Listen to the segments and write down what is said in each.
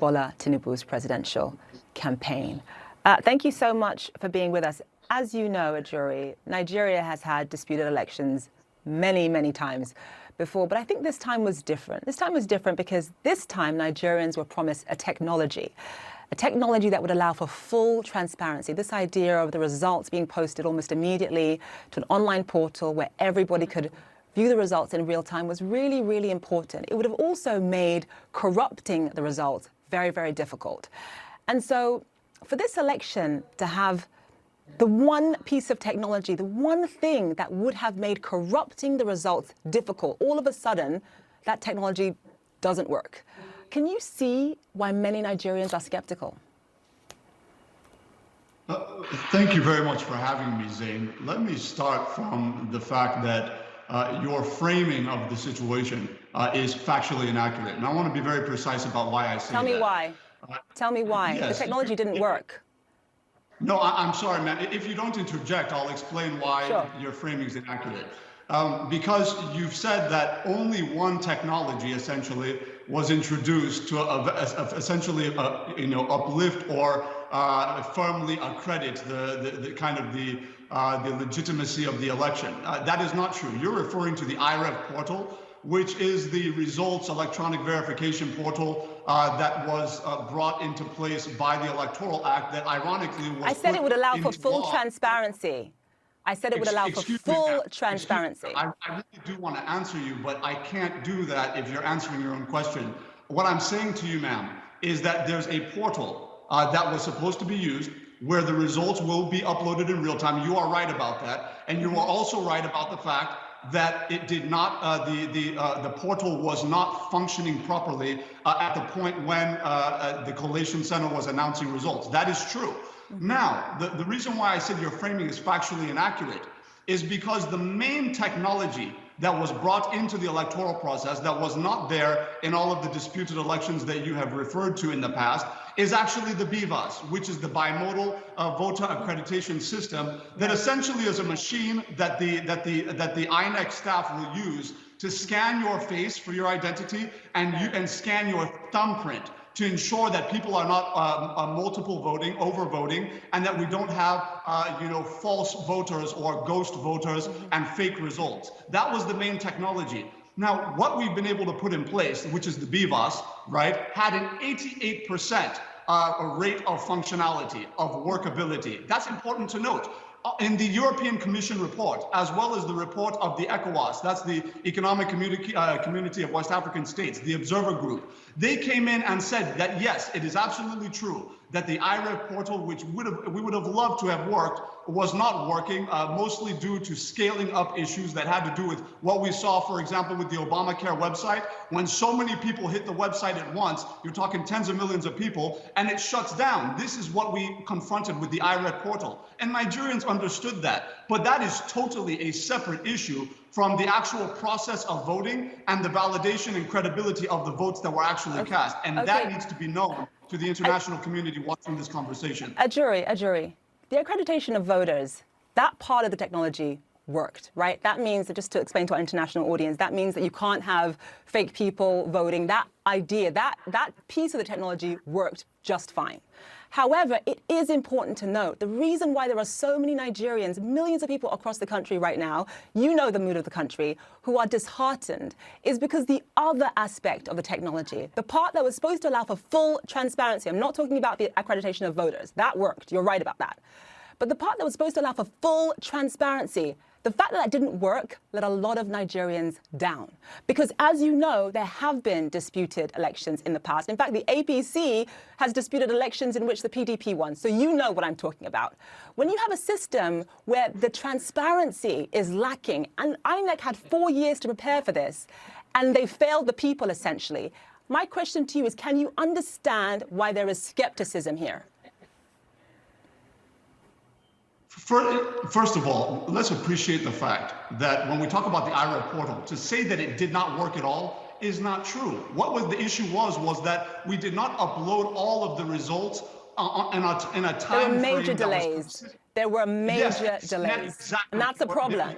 Bola Tinubu's presidential campaign. Thank you so much for being with us. As you know, Ajuri, Nigeria has had disputed elections many, many times before, but I think this time was different. This time was different because this time Nigerians were promised a technology that would allow for full transparency. This idea of the results being posted almost immediately to an online portal where everybody could view the results in real time was really, really important. It would have also made corrupting the results very, very difficult. And so for this election to have the one piece of technology, the one thing that would have made corrupting the results difficult, all of a sudden, that technology doesn't work. Can you see why many Nigerians are skeptical? Thank you very much for having me, Zain. Let me start from the fact that your framing of the situation is factually inaccurate. And I want to be very precise about why I say that. Tell me why. Tell me why. Yes, the technology didn't work. No, I'm sorry, man. If you don't interject, I'll explain why your framing is inaccurate. Because you've said that only one technology essentially was introduced to essentially uplift or firmly accredit the legitimacy of the election. That is not true. You're referring to the IREV portal, which is the results electronic verification portal that was brought into place by the Electoral Act that ironically was I said it would allow for full transparency. I said it would allow for full transparency. I really do want to answer you, but I can't do that if you're answering your own question. What I'm saying to you, ma'am, is that there's a portal that was supposed to be used where the results will be uploaded in real time. You are right about that. And you are also right about the fact that it did not, the portal was not functioning properly at the point when the collation center was announcing results. That is true. Now, the reason why I said your framing is factually inaccurate is because the main technology that was brought into the electoral process that was not there in all of the disputed elections that you have referred to in the past is actually the BVAS, which is the bimodal voter accreditation system that essentially is a machine that the INEC staff will use to scan your face for your identity and scan your thumbprint to ensure that people are not multiple voting, overvoting, and that we don't have false voters or ghost voters and fake results. That was the main technology. Now, what we've been able to put in place, which is the BVAS, right, had an 88% rate of functionality, of workability. That's important to note. In the European Commission report, as well as the report of the ECOWAS, that's the Economic Community of West African States, the Observer Group, they came in and said that, yes, it is absolutely true that the IREV portal, which we would have loved to have worked, was not working, mostly due to scaling up issues that had to do with what we saw, for example, with the Obamacare website. When so many people hit the website at once, you're talking tens of millions of people, and it shuts down. This is what we confronted with the IREV portal. And Nigerians understood that. But that is totally a separate issue from the actual process of voting and the validation and credibility of the votes that were actually cast. And that needs to be known to the international community watching this conversation. Ajuri, the accreditation of voters, that part of the technology worked, right? That means that, just to explain to our international audience, that means that you can't have fake people voting. That idea, that piece of the technology worked just fine. However, it is important to note the reason why there are so many Nigerians, millions of people across the country right now, you know the mood of the country, who are disheartened, is because the other aspect of the technology, the part that was supposed to allow for full transparency, I'm not talking about the accreditation of voters, that worked, you're right about that. But the part that was supposed to allow for full transparency, the fact that that didn't work let a lot of Nigerians down. Because as you know, there have been disputed elections in the past. In fact, the APC has disputed elections in which the PDP won. So you know what I'm talking about. When you have a system where the transparency is lacking, and INEC had 4 years to prepare for this, and they failed the people essentially, my question to you is, can you understand why there is skepticism here? First of all, let's appreciate the fact that when we talk about the IREV portal, to say that it did not work at all is not true. What was the issue was that we did not upload all of the results in a time frame. There were major delays. There were major delays. Exactly. And that's the problem.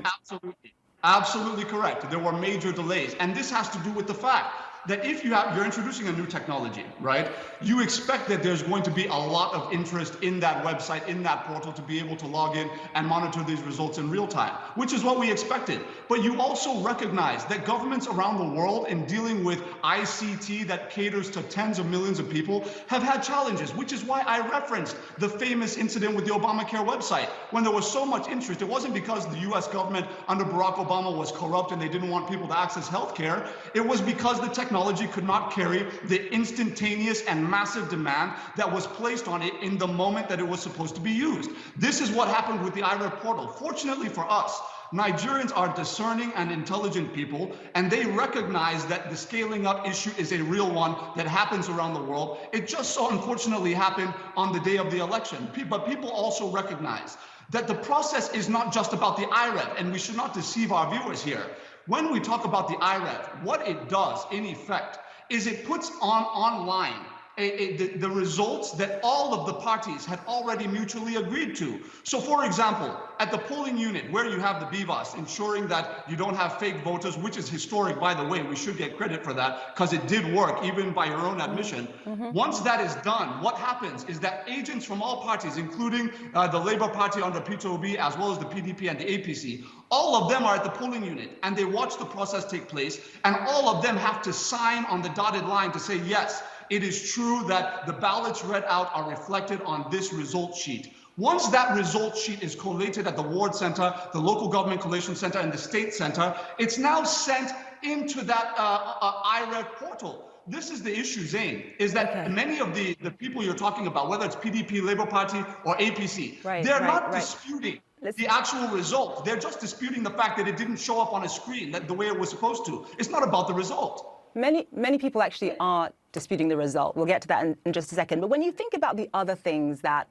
Absolutely correct. There were major delays. And this has to do with the fact that if you're introducing a new technology, right, you expect that there's going to be a lot of interest in that website, in that portal, to be able to log in and monitor these results in real time, which is what we expected. But you also recognize that governments around the world in dealing with ICT that caters to tens of millions of people have had challenges, which is why I referenced the famous incident with the Obamacare website. When there was so much interest, it wasn't because the US government under Barack Obama was corrupt and they didn't want people to access health care. It was because the technology could not carry the instantaneous and massive demand that was placed on it in the moment that it was supposed to be used. This is what happened with the IREV portal. Fortunately for us, Nigerians are discerning and intelligent people, and they recognize that the scaling up issue is a real one that happens around the world. It just so unfortunately happened on the day of the election. But people also recognize that the process is not just about the IREV, and we should not deceive our viewers here. When we talk about the IREV, what it does in effect is it puts online the results that all of the parties had already mutually agreed to. So for example, at the polling unit where you have the BVAS, ensuring that you don't have fake voters, which is historic, by the way, we should get credit for that because it did work even by your own admission. Once that is done, what happens is that agents from all parties, including the Labour Party under Peter Obi, as well as the PDP and the APC, all of them are at the polling unit and they watch the process take place, and all of them have to sign on the dotted line to say, yes, it is true that the ballots read out are reflected on this result sheet. Once that result sheet is collated at the ward center, the local government collation center, and the state center, it's now sent into that IREV portal. This is the issue, Zain, is that many of the people you're talking about, whether it's PDP, Labour Party, or APC, they're not disputing the actual result. They're just disputing the fact that it didn't show up on a screen the way it was supposed to. It's not about the result. Many people actually are disputing the result. We'll get to that in just a second. But when you think about the other things that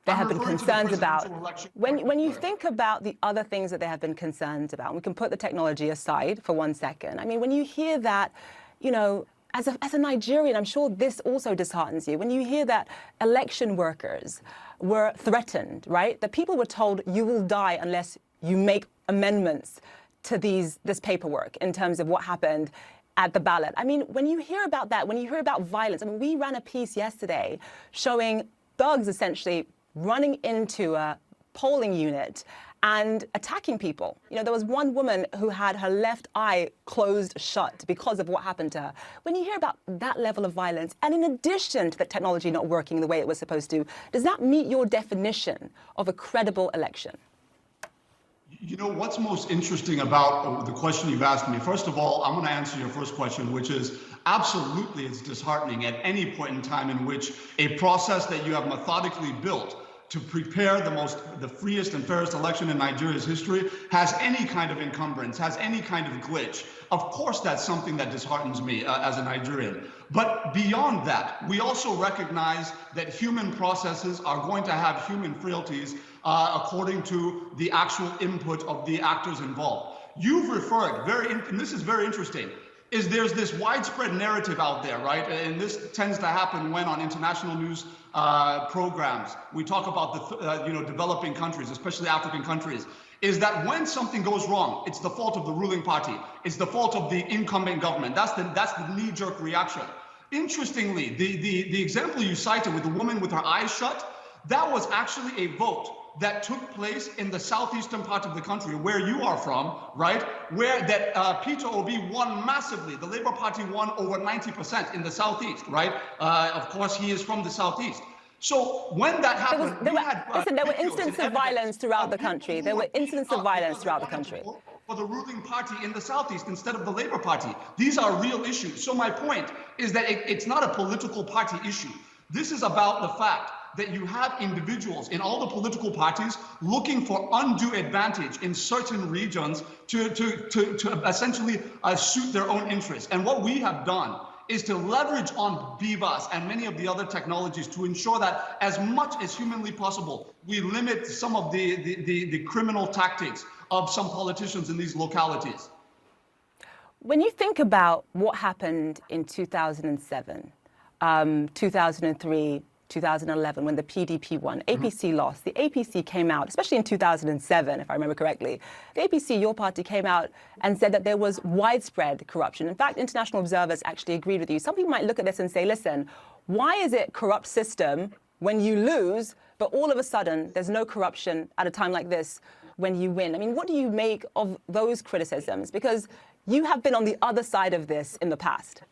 there have been concerns about, when you think about the other things that there have been concerns about, and we can put the technology aside for 1 second. I mean, when you hear that, you know, as a Nigerian, I'm sure this also disheartens you. When you hear that election workers were threatened, right? That people were told you will die unless you make amendments to this paperwork in terms of what happened at the ballot. I mean, when you hear about that, when you hear about violence, I mean, we ran a piece yesterday showing thugs essentially running into a polling unit and attacking people. You know, there was one woman who had her left eye closed shut because of what happened to her. When you hear about that level of violence, and in addition to the technology not working the way it was supposed to, does that meet your definition of a credible election? You know, what's most interesting about the question you've asked me, first of all, I'm going to answer your first question, which is absolutely it's disheartening at any point in time in which a process that you have methodically built to prepare the freest and fairest election in Nigeria's history has any kind of encumbrance, has any kind of glitch. Of course, that's something that disheartens me as a Nigerian. But beyond that, we also recognize that human processes are going to have human frailties according to the actual input of the actors involved. You've referred, and this is very interesting, is there's this widespread narrative out there, right? And this tends to happen when on international news programs, we talk about the developing countries, especially African countries, is that when something goes wrong, it's the fault of the ruling party. It's the fault of the incumbent government. That's the knee-jerk reaction. Interestingly, the example you cited with the woman with her eyes shut, that was actually a vote that took place in the southeastern part of the country, where you are from, right? Where that Peter Obi won massively. The Labour Party won over 90% in the southeast, right? Of course, he is from the southeast. So when that happened, there were instances of violence throughout the country. There were incidents of violence throughout the country. For the ruling party in the southeast instead of the Labour Party. These are real issues. So my point is that it's not a political party issue. This is about the fact that you have individuals in all the political parties looking for undue advantage in certain regions to essentially suit their own interests. And what we have done is to leverage on BVAS and many of the other technologies to ensure that as much as humanly possible, we limit some of the criminal tactics of some politicians in these localities. When you think about what happened in 2007, 2003, 2011, when the PDP won. APC lost. The APC came out, especially in 2007, if I remember correctly. The APC, your party, came out and said that there was widespread corruption. In fact, international observers actually agreed with you. Some people might look at this and say, listen, why is it corrupt system when you lose, but all of a sudden there's no corruption at a time like this when you win? I mean, what do you make of those criticisms? Because you have been on the other side of this in the past.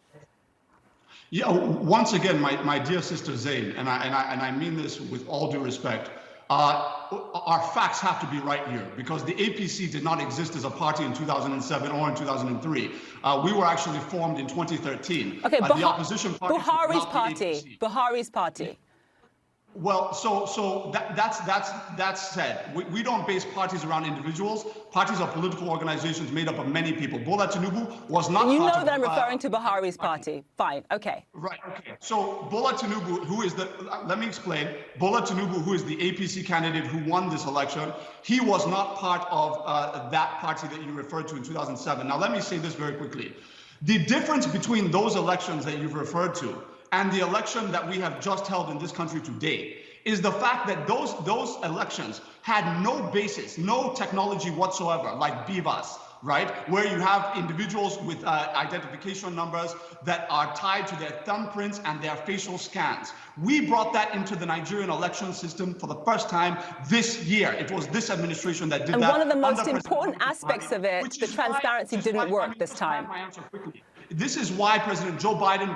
Yeah, once again, my dear sister Zain, and I mean this with all due respect, our facts have to be right here, because the APC did not exist as a party in 2007 or in 2003. We were actually formed in 2013. Okay, the opposition party, Buhari's party. Well, so that's said. We don't base parties around individuals. Parties are political organizations made up of many people. Bola Tinubu was not. You know that I'm referring to Buhari's party. Fine, okay. Right, okay. So Bola Tinubu, who is let me explain. Bola Tinubu, who is the APC candidate who won this election, he was not part of that party that you referred to in 2007. Now, let me say this very quickly. The difference between those elections that you've referred to and the election that we have just held in this country today is the fact that those elections had no basis, no technology whatsoever, like BVAS, right? Where you have individuals with identification numbers that are tied to their thumbprints and their facial scans. We brought that into the Nigerian election system for the first time this year. It was this administration that did that. And one of the most important aspects of it, the transparency didn't work this time. This is why President Joe Biden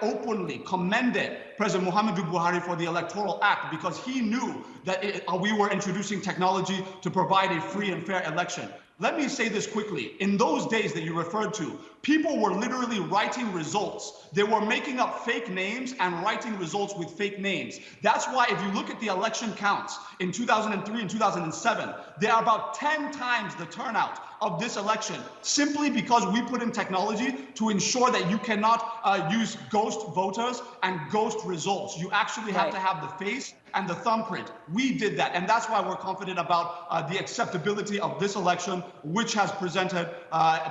openly commended President Muhammadu Buhari for the Electoral Act, because he knew that we were introducing technology to provide a free and fair election. Let me say this quickly. In those days that you referred to, people were literally writing results. They were making up fake names and writing results with fake names. That's why if you look at the election counts in 2003 and 2007, they are about 10 times the turnout of this election, simply because we put in technology to ensure that you cannot use ghost voters and ghost results. You actually have to have the face and the thumbprint. We did that, and that's why we're confident about the acceptability of this election, which has presented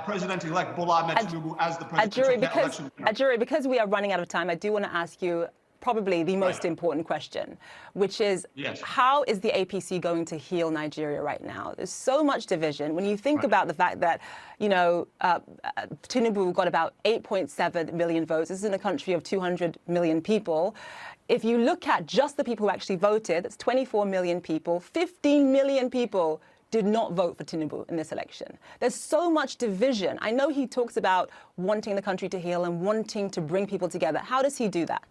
President-elect Bola Ahmed Tinubu as the presidential election winner. Ajuri, because we are running out of time, I do want to ask you probably the most important question, which is, how is the APC going to heal Nigeria right now? There's so much division. When you think about the fact that, you know, Tinubu got about 8.7 million votes. This is in a country of 200 million people. If you look at just the people who actually voted, that's 24 million people, 15 million people did not vote for Tinubu in this election. There's so much division. I know he talks about wanting the country to heal and wanting to bring people together. How does he do that?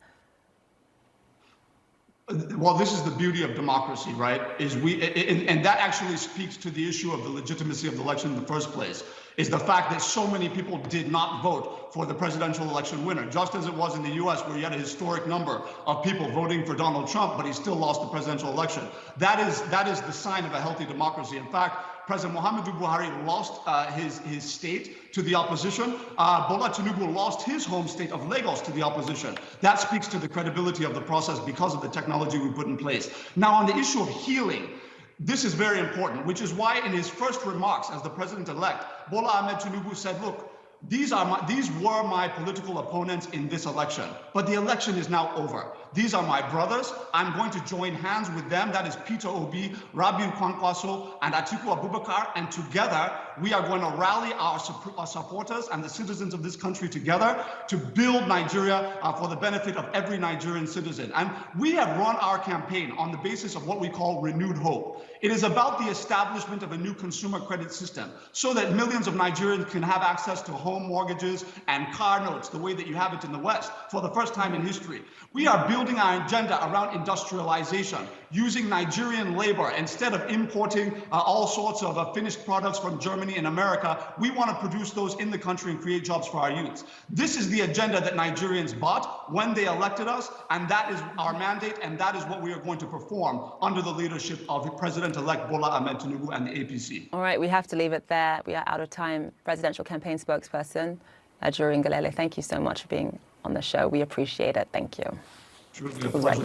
Well, this is the beauty of democracy, right? And that actually speaks to the issue of the legitimacy of the election in the first place, is the fact that so many people did not vote for the presidential election winner, just as it was in the US, where you had a historic number of people voting for Donald Trump, but he still lost the presidential election. That is the sign of a healthy democracy. In fact, President Muhammadu Buhari lost his state to the opposition. Bola Tinubu lost his home state of Lagos to the opposition. That speaks to the credibility of the process because of the technology we put in place. Now, on the issue of healing, this is very important, which is why in his first remarks as the president-elect, Bola Ahmed Tinubu said, look, these were my political opponents in this election, but the election is now over. These are my brothers. I'm going to join hands with them. That is Peter Obi, Rabiu Kwankwaso, and Atiku Abubakar. And together, we are going to rally our supporters and the citizens of this country together to build Nigeria for the benefit of every Nigerian citizen. And we have run our campaign on the basis of what we call renewed hope. It is about the establishment of a new consumer credit system so that millions of Nigerians can have access to home mortgages and car notes the way that you have it in the West for the first time in history. We are building our agenda around industrialization, using Nigerian labor instead of importing all sorts of finished products from Germany and America. We want to produce those in the country and create jobs for our youths. This is the agenda that Nigerians bought when they elected us, and that is our mandate, and that is what we are going to perform under the leadership of President-elect Bola Ahmed Tinubu and the APC. All right, we have to leave it there. We are out of time. Presidential campaign spokesperson, Ajuri Ngalale, thank you so much for being on the show. We appreciate it. Thank you. Truly a pleasure.